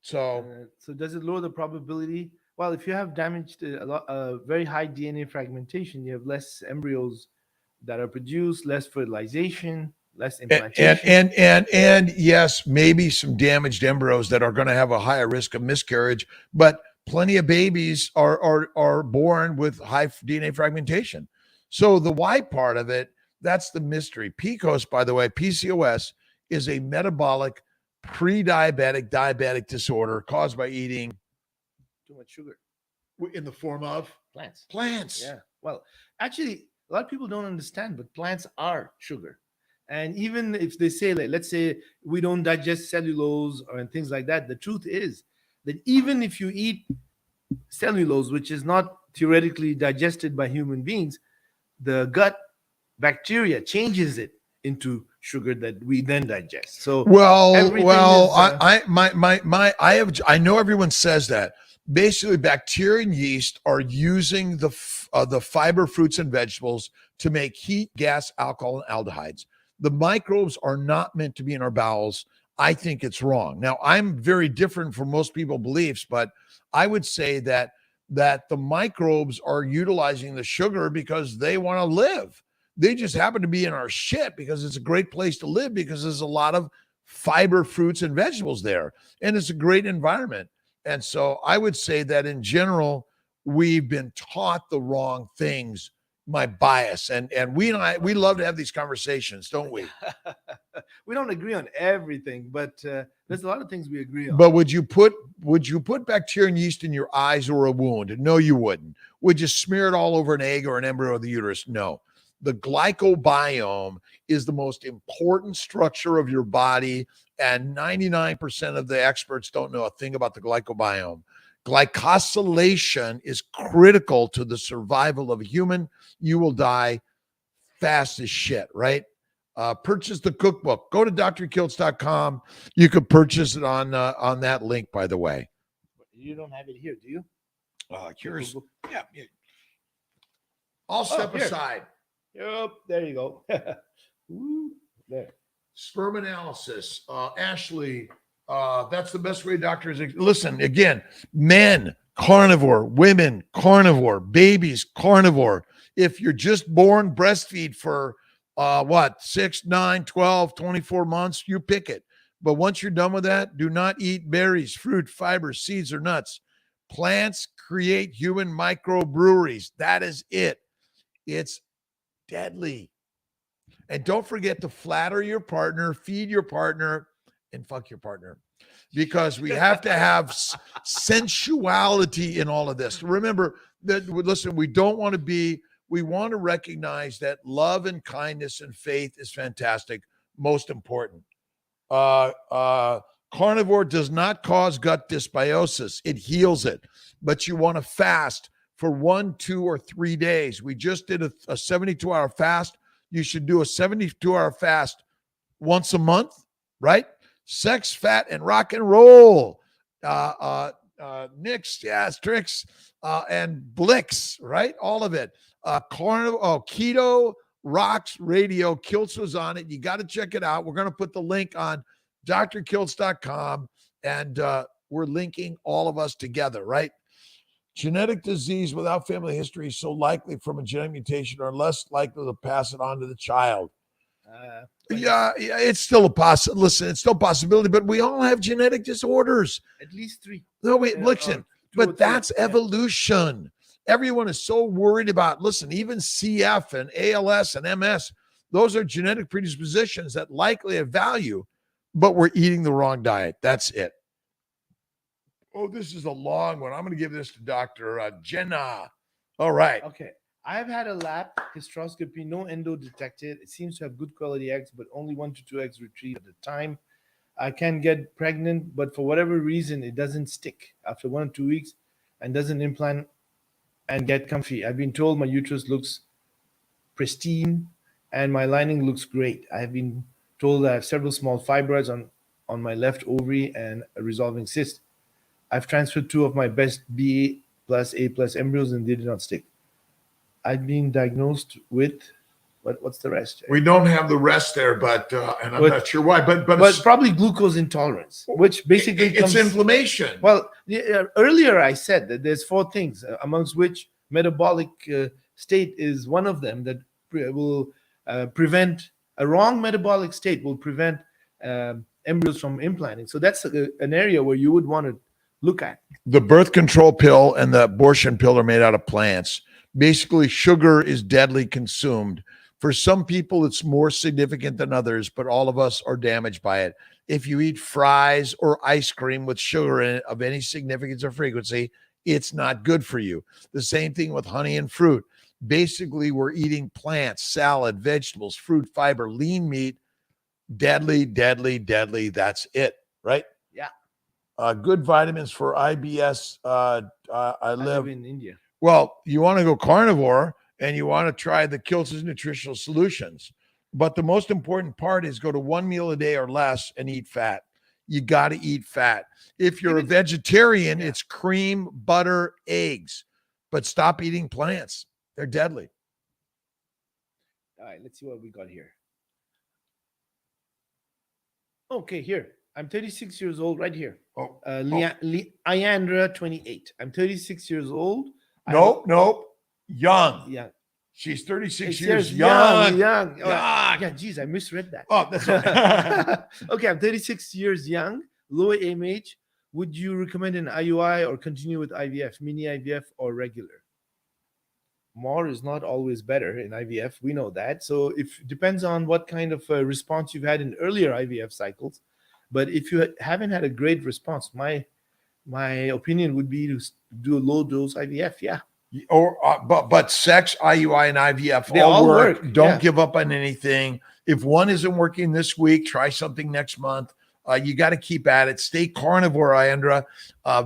So does it lower the probability? Well, if you have damaged very high DNA fragmentation, you have less embryos that are produced, less fertilization, less implantation. And yes, maybe some damaged embryos that are going to have a higher risk of miscarriage, but plenty of babies are born with high DNA fragmentation. So the why part of it, that's the mystery. PCOS, by the way, PCOS is a metabolic diabetic disorder caused by eating too much sugar in the form of plants. Yeah. Well, actually, a lot of people don't understand, but plants are sugar. And even if they say, like, let's say we don't digest cellulose and things like that, the truth is that even if you eat cellulose, which is not theoretically digested by human beings, the gut bacteria changes it into sugar that we then digest. So I know everyone says that. Basically, bacteria and yeast are using the fiber, fruits, and vegetables to make heat, gas, alcohol, and aldehydes. The microbes are not meant to be in our bowels. I think it's wrong. Now, I'm very different from most people's beliefs, but I would say that the microbes are utilizing the sugar because they want to live. They just happen to be in our shit because it's a great place to live because there's a lot of fiber, fruits, and vegetables there. And it's a great environment. And so I would say that in general, we've been taught the wrong things, my bias. And we love to have these conversations, don't we? We don't agree on everything, but there's a lot of things we agree on. But would you put bacteria and yeast in your eyes or a wound? No, you wouldn't. Would you smear it all over an egg or an embryo of the uterus? No. The glycobiome is the most important structure of your body, and 99% of the experts don't know a thing about the glycobiome. Glycosylation is critical to the survival of a human. You will die fast as shit, right? Purchase the cookbook. Go to drkiltz.com. You can purchase it on that link, by the way. You don't have it here, do you? Here's, yeah. I'll step aside. Yep, there you go. Ooh, there. Sperm analysis. Ashley, that's the best way doctors. Listen, again, men, carnivore, women, carnivore, babies, carnivore. If you're just born, breastfeed for 6, 9, 12, 24 months, you pick it. But once you're done with that, do not eat berries, fruit, fiber, seeds, or nuts. Plants create human microbreweries. That is it. It's deadly. And don't forget to flatter your partner, feed your partner, and fuck your partner. Because we have to have sensuality in all of this. Remember that, listen, we want to recognize that love and kindness and faith is fantastic, most important. Carnivore does not cause gut dysbiosis. It heals it. But you want to fast for 1, 2, or 3 days. We just did a 72-hour fast. You should do a 72-hour fast once a month, right? Sex, fat, and rock and roll. Nicks, yes, tricks, and Blix, right? All of it. Keto Rocks Radio. Kiltz was on it. You got to check it out. We're going to put the link on drkiltz.com, and we're linking all of us together, right? Genetic disease without family history is so likely from a genetic mutation or less likely to pass it on to the child. Yeah, it's still a possibility. Listen, it's still a possibility, but we all have genetic disorders. At least 3. No, wait, listen, but that's evolution. Everyone is so worried about, listen, even CF and ALS and MS, those are genetic predispositions that likely have value, but we're eating the wrong diet. That's it. Oh, this is a long one. I'm going to give this to Dr. Jenna. All right. Okay. I've had a lab hysteroscopy, no endo detected. It seems to have good quality eggs, but only 1 to 2 eggs retrieved at a time. I can get pregnant, but for whatever reason, it doesn't stick after 1 or 2 weeks and doesn't implant and get comfy. I've been told my uterus looks pristine and my lining looks great. I've been told I have several small fibroids on my left ovary and a resolving cyst. I've transferred 2 of my best BA plus A plus embryos and they did not stick. I've been diagnosed with what's the rest? We don't have the rest there, but and I'm not sure why, but probably glucose intolerance, which basically it's inflammation. Well, earlier I said that there's 4 things, amongst which metabolic state is one of them that will prevent a wrong metabolic state will prevent embryos from implanting. So that's an area where you would want to look at. The birth control pill and the abortion pill are made out of plants. Basically, sugar is deadly consumed. For some people, it's more significant than others, but all of us are damaged by it. If you eat fries or ice cream with sugar in it of any significance or frequency, it's not good for you. The same thing with honey and fruit. Basically, we're eating plants, salad, vegetables, fruit, fiber, lean meat. Deadly, deadly, deadly. That's it, right? Yeah. Good vitamins for IBS. I live in India. Well, you want to go carnivore and you want to try the Kiltz's nutritional solutions. But the most important part is go to 1 meal a day or less and eat fat. You got to eat fat. If you're a vegetarian, it's cream, butter, eggs. But stop eating plants. They're deadly. All right, let's see what we got here. Okay, here. I'm 36 years old right here. Iandra, 28. I'm 36 years old. Nope. Young. Yeah. She's 36 years young. Young. Yeah, geez, I misread that. Oh, that's okay. Okay, I'm 36 years young, low AMH. Would you recommend an IUI or continue with IVF, mini IVF or regular? More is not always better in IVF. We know that. So it depends on what kind of response you've had in earlier IVF cycles. But if you haven't had a great response, my opinion would be to do a low dose IVF. Yeah. Or but sex, IUI, and IVF they all work. Don't give up on anything. If one isn't working this week, try something next month. You got to keep at it. Stay carnivore, Iandra.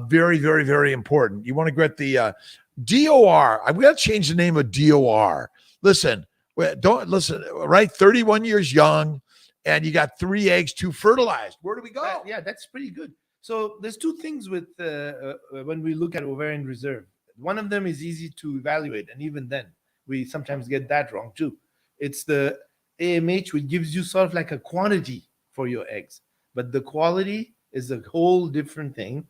Very, very, very important. You want to get the DOR. We got to change the name of DOR. Listen, right? 31 years young, and you got 3 eggs, 2 fertilized. Where do we go? Yeah, that's pretty good. So there's 2 things with when we look at ovarian reserve. One of them is easy to evaluate, and even then, we sometimes get that wrong too. It's the AMH, which gives you sort of like a quantity for your eggs, but the quality is a whole different thing,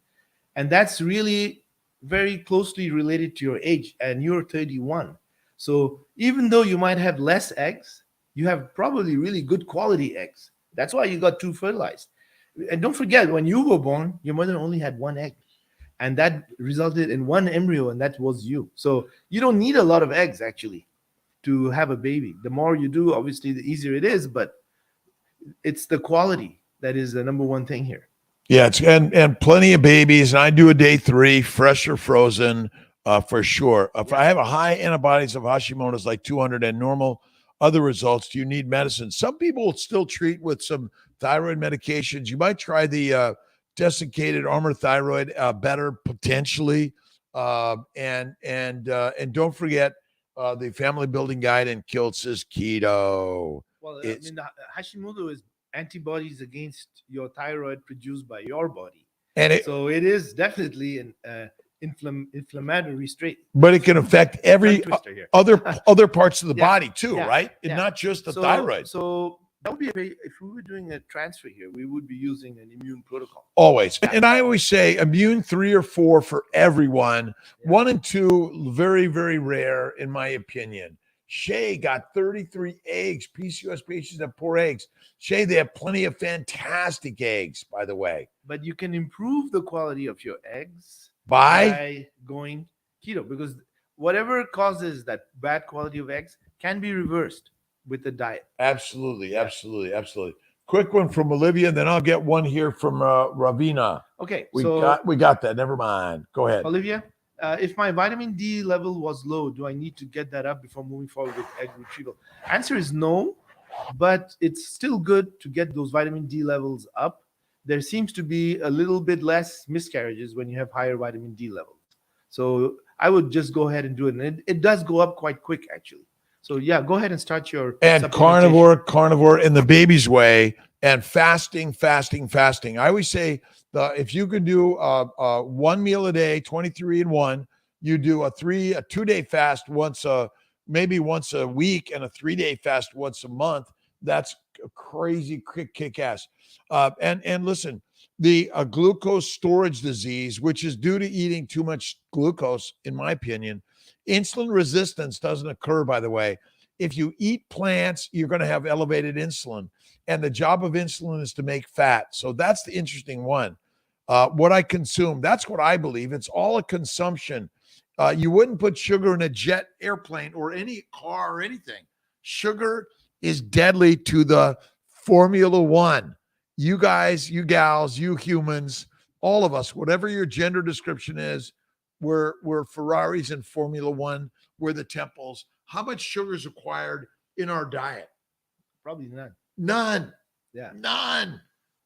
and that's really very closely related to your age, and you're 31. So even though you might have less eggs, you have probably really good quality eggs. That's why you got 2 fertilized. And don't forget, when you were born, your mother only had one egg, and that resulted in one embryo, and that was you. So you don't need a lot of eggs actually to have a baby. The more you do, obviously, the easier it is, but it's the quality that is the number one thing here. Yeah, it's and plenty of babies. And I do a day 3, fresh or frozen, for sure. If I have a high antibodies of Hashimoto's like 200 and normal other results, do you need medicine? Some people will still treat with some thyroid medications. You might try the desiccated armor thyroid better potentially. And don't forget the family building guide and Kiltz is keto. Well, I mean, Hashimoto is antibodies against your thyroid produced by your body, and so it is definitely an inflammatory state. But it can affect every other parts of the body too, right? And not just the thyroid. So that would be if we were doing a transfer here, we would be using an immune protocol. Always. And I always say immune 3 or 4 for everyone. 1 and 2, very, very rare, in my opinion. Shay got 33 eggs. PCOS patients have poor eggs. Shay, they have plenty of fantastic eggs, by the way. But you can improve the quality of your eggs by going keto, because whatever causes that bad quality of eggs can be reversed with the diet. Absolutely. Quick one from Olivia, and then I'll get one here from Ravina. Okay, we got that. Never mind. Go ahead, Olivia. If my vitamin D level was low, do I need to get that up before moving forward with egg retrieval? Answer is no, but it's still good to get those vitamin D levels up. There seems to be a little bit less miscarriages when you have higher vitamin D levels. So I would just go ahead and do it. And it does go up quite quick, actually. So yeah, go ahead and start your carnivore in the baby's way, and fasting. I always say if you can do 1 meal a day, 23 and 1, you do a 2-day fast maybe once a week, and a 3-day fast once a month. That's a crazy kick ass. And listen, the glucose storage disease, which is due to eating too much glucose, in my opinion. Insulin resistance doesn't occur, by the way. If you eat plants, you're going to have elevated insulin. And the job of insulin is to make fat. So that's the interesting one. What I consume, that's what I believe. It's all a consumption. You wouldn't put sugar in a jet airplane or any car or anything. Sugar is deadly to the Formula One. You guys, you gals, you humans, all of us, whatever your gender description is, we're Ferraris in Formula One. We're the Temples. How much sugar is required in our diet? Probably none. None. Yeah. None.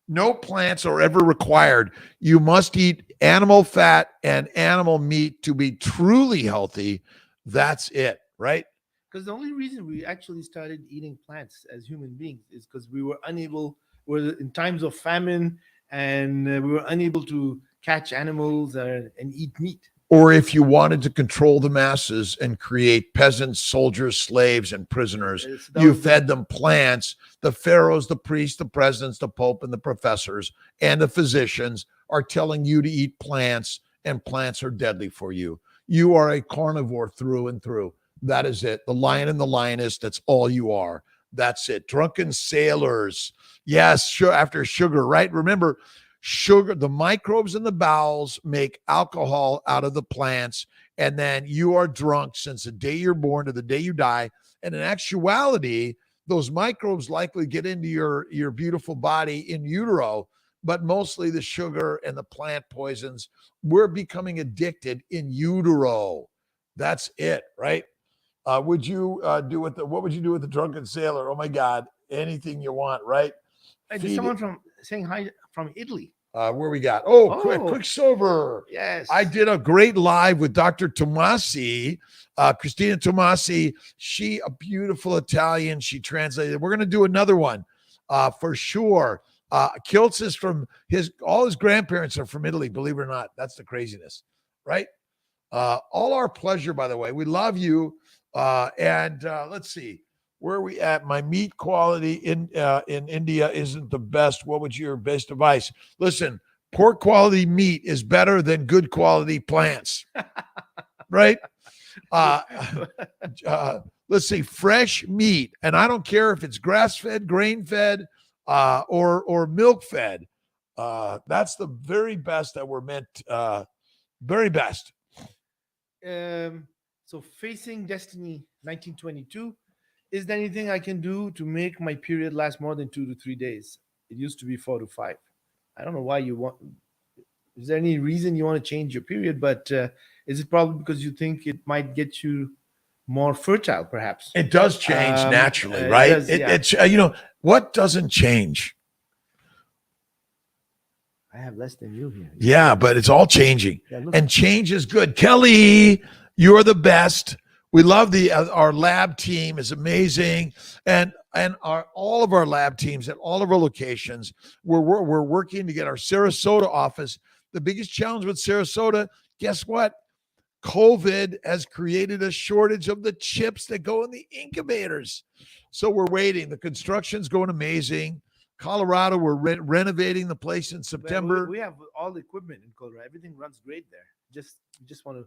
No plants are ever required. You must eat animal fat and animal meat to be truly healthy. That's it, right? Because the only reason we actually started eating plants as human beings is because we're in times of famine, and we were unable to catch animals and eat meat. Or if you wanted to control the masses and create peasants, soldiers, slaves, and prisoners, you fed them plants. The pharaohs, the priests, the presidents, the pope, and the professors, and the physicians are telling you to eat plants, and plants are deadly for you. You are a carnivore through and through. That is it. The lion and the lioness, that's all you are. That's it. Drunken sailors. Yes, after sugar, right? Remember, sugar, the microbes in the bowels make alcohol out of the plants, and then you are drunk since the day you're born to the day you die. And in actuality, those microbes likely get into your beautiful body in utero, but mostly the sugar and the plant poisons. We're becoming addicted in utero. That's it, right? What would you do with the drunken sailor? Oh my God, anything you want, right? Someone saying hi from Italy. Where we got? Quicksilver. Yes. I did a great live with Dr. Tomasi, Christina Tomasi. She, a beautiful Italian. She translated. We're going to do another one for sure. Kiltz is all his grandparents are from Italy, believe it or not. That's the craziness, right? All our pleasure, by the way. We love you. And let's see. Where are we at? My meat quality in India isn't the best. What would your best advice? Listen, poor quality meat is better than good quality plants, right? Let's see, fresh meat, and I don't care if it's grass-fed, grain-fed, or milk-fed. That's the very best that we're meant. Very best. So facing destiny 1922. Is there anything I can do to make my period last more than 2 to 3 days? It used to be 4 to 5. I don't know why you want. Is there any reason you want to change your period? But is it probably because you think it might get you more fertile, perhaps? It does change naturally, it right? does, yeah. It's what doesn't change. I have less than you here. Yeah, but it's all changing, Yeah, look. and change is good. Kelly, you're the best. We love our lab team is amazing, and all of our lab teams at all of our locations. We're working to get our Sarasota office. The biggest challenge with Sarasota, guess what? COVID has created a shortage of the chips that go in the incubators. So we're waiting. The construction's going amazing. Colorado, we're renovating the place in September. We have all the equipment in Colorado. Everything runs great there. We just want to.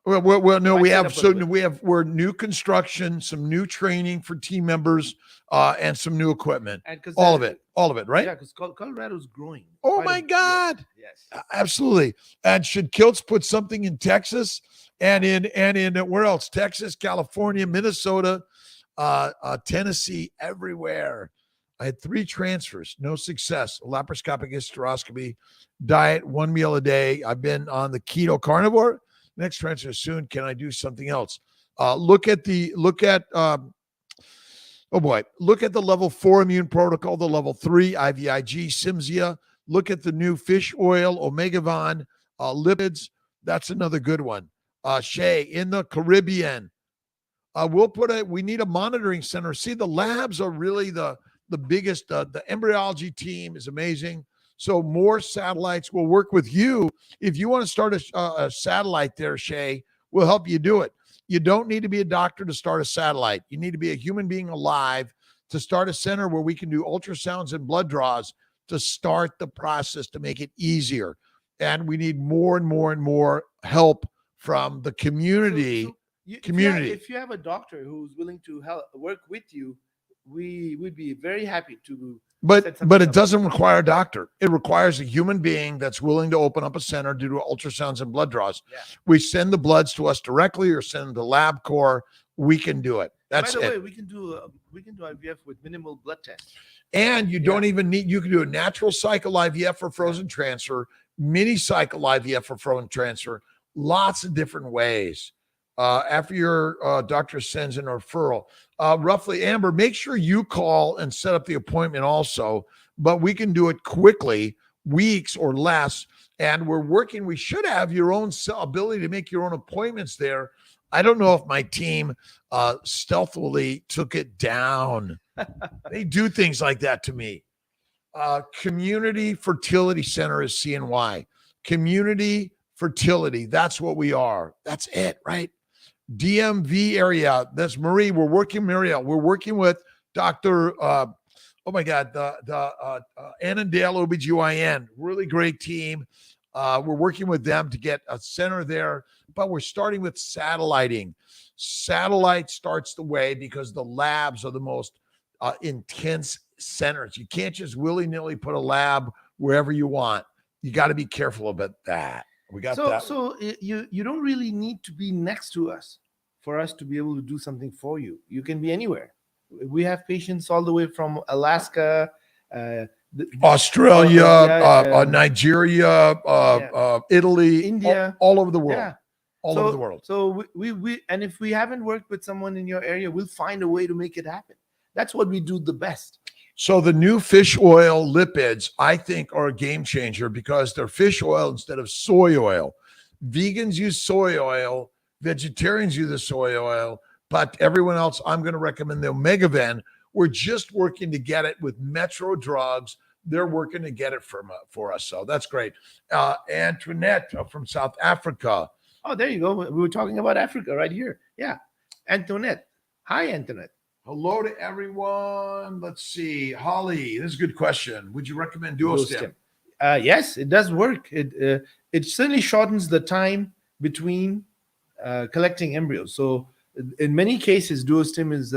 Well, no, we're new construction, some new training for team members, and some new equipment. All of it, right? Yeah, because Colorado's growing. Oh my God! Yes, absolutely. And should Kiltz put something in Texas and in where else? Texas, California, Minnesota, Tennessee, everywhere. I had 3 transfers, no success. Laparoscopic hysteroscopy, diet, 1 meal a day. I've been on the keto carnivore. Next transfer soon. Can I do something else? Look at the level 4 immune protocol, the level 3 IVIG, Cimzia. Look at the new fish oil, Omegavan, lipids. That's another good one. Shay, in the Caribbean. We need a monitoring center. See, the labs are really the biggest. The embryology team is amazing. So more satellites will work with you. If you want to start a satellite there, Shay, we'll help you do it. You don't need to be a doctor to start a satellite. You need to be a human being alive to start a center where we can do ultrasounds and blood draws to start the process to make it easier. And we need more and more and more help from the community. If you have a doctor who's willing to work with you, we would be very happy to. But it doesn't require a doctor. It requires a human being that's willing to open up a center to do ultrasounds and blood draws. Yeah. We send the bloods to us directly or send them to LabCorp. We can do it. That's it. By the way, we can do IVF with minimal blood tests. And you don't even need. You can do a natural cycle IVF for frozen transfer, mini cycle IVF for frozen transfer. Lots of different ways. After your doctor sends an referral. Roughly, Amber, make sure you call and set up the appointment also, but we can do it quickly, weeks or less. And we should have your own ability to make your own appointments there. I don't know if my team stealthily took it down. They do things like that to me. Community Fertility Center is CNY. Community Fertility, that's what we are. That's it, right? DMV area. That's Marie. We're working with Dr. the Annandale OBGYN. Really great team. We're working with them to get a center there, but we're starting with satelliting. Satellite starts the way because the labs are the most intense centers. You can't just willy-nilly put a lab wherever you want. You got to be careful about that. We got that. So you don't really need to be next to us for us to be able to do something for you. You can be anywhere. We have patients all the way from Alaska, Australia, Nigeria, Italy, India, all over the world. All over the world. So we and if we haven't worked with someone in your area, we'll find a way to make it happen. That's what we do the best. So the new fish oil lipids, I think, are a game changer because they're fish oil instead of soy oil. Vegans use soy oil, vegetarians use the soy oil, but everyone else, I'm going to recommend the Omegavan. We're just working to get it with Metro Drugs. They're working to get it for us. So that's great. Antoinette from South Africa. Oh, there you go. We were talking about Africa right here. Yeah. Antoinette. Hi, Antoinette. Hello to everyone. Let's see. Holly, this is a good question. Would you recommend DuoStim? Yes, it does work. It certainly shortens the time between collecting embryos. So in many cases, DuoStim is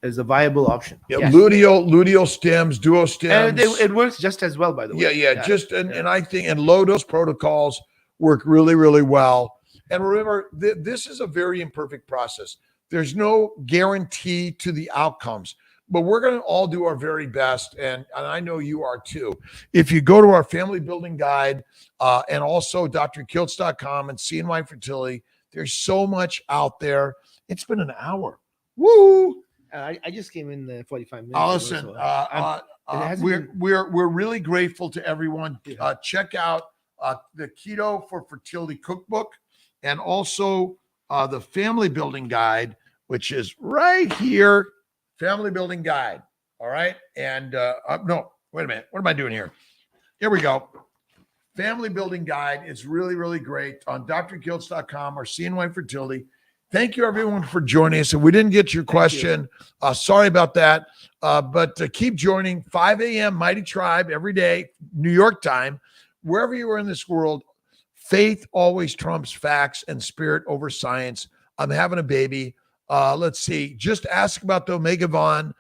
is a viable option. Yeah, Yes. luteal stems, duo And stems. it works just as well, by the way. Yeah. And I think and low dose protocols work really, really well. And remember, this is a very imperfect process. There's no guarantee to the outcomes, but we're going to all do our very best. And I know you are too. If you go to our family building guide and also drkiltz.com and CNY Fertility, there's so much out there. It's been an hour. Woo! I just came in 45 minutes. Listen, we're really grateful to everyone. Check out the Keto for Fertility Cookbook and also the Family Building Guide, which is right here. Family Building Guide. All right. And no, wait a minute. What am I doing here? Here we go. Family Building Guide is really, really great on drkiltz.com or CNY Fertility. Thank you, everyone, for joining us. If we didn't get your question, sorry about that. But keep joining 5 a.m. Mighty Tribe every day, New York time. Wherever you are in this world, faith always trumps facts and spirit over science. I'm having a baby. Let's see. Just ask about the Omega Von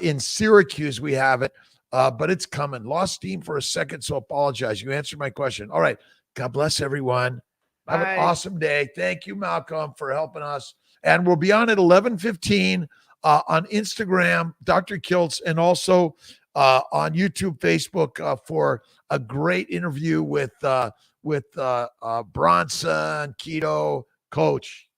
in Syracuse. We have it, but it's coming. Lost steam for a second, so apologize. You answered my question. All right. God bless everyone. Have an awesome day. Thank you, Malcolm, for helping us. And we'll be on at 11:15 on Instagram, Dr. Kiltz, and also on YouTube, Facebook for a great interview with Bronson Keto Coach.